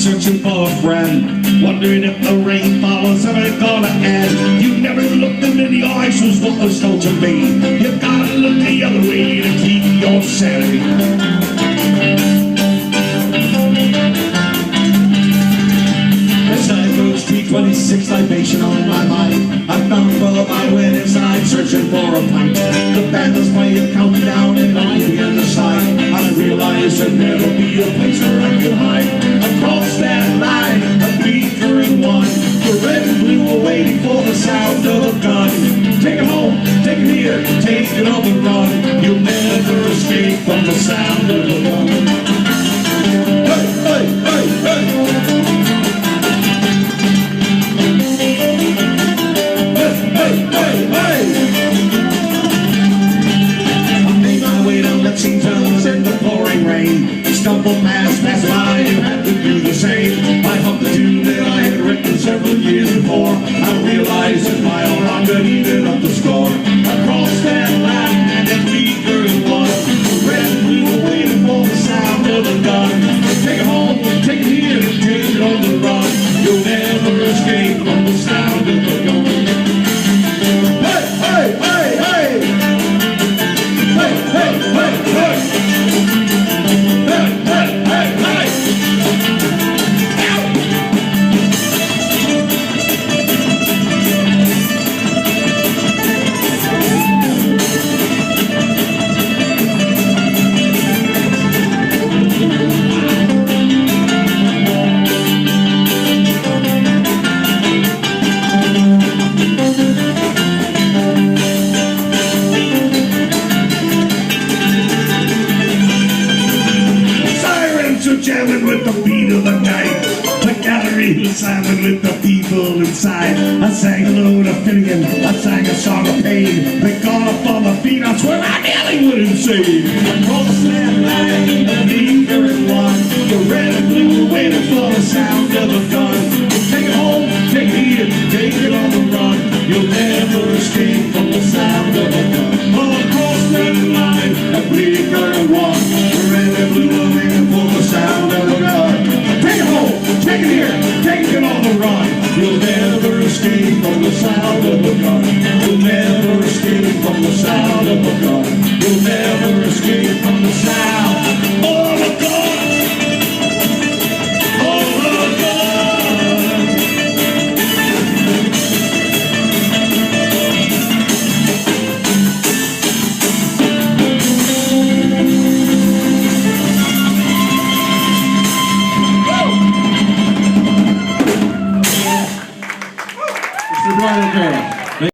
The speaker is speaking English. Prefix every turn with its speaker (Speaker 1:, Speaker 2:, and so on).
Speaker 1: searching for a friend, wondering if the rain follows ever gonna end. You never looked them in the eyes, was what was told to me. You gotta look the other way to keep your sanity. This night goes 326 libation on my mind. I found for my win inside, searching for a pint. The band was playing countdown and I began to sigh. I realized there'd never be a place where I could hide. Across that line, a beaker and one. The red and blue were waiting for the sound of a gun. Take it home, take it here, take it on the run. You'll never escape from the sound of a gun. Hey, hey, hey, hey! Stumbled past by, you had to do the same. I hummed the tune that I had written several years before. I realized that my own heart could even up the score. Across that line, and weaker and one. The red and blue were waiting for the sound of a gun. Take it home, take it here, take it on the run. You'll never escape from the sound of a gun. Hey, hey, hey, hey! Hey, hey, hey, hey! Jamming with the beat of the night. The gallery was silent with the people inside. I sang a load of Finnegan, I sang a song of pain. They got up on the beat, I swear I nearly went insane. Across that line, the beaker and one. The red and blue were waiting for the sound of a gun. Take it home, take it here, take it on the run. You'll never escape from the sound of a gun. All across that line, the beaker and one. The red and blue were waiting for the sound of a gun. Take it home, take it here, take it on the run. You'll never escape from the sound of a gun. You'll never escape from the sound of a gun. You'll never escape from the sound of a gun. Of a gun. Mr. Carroll.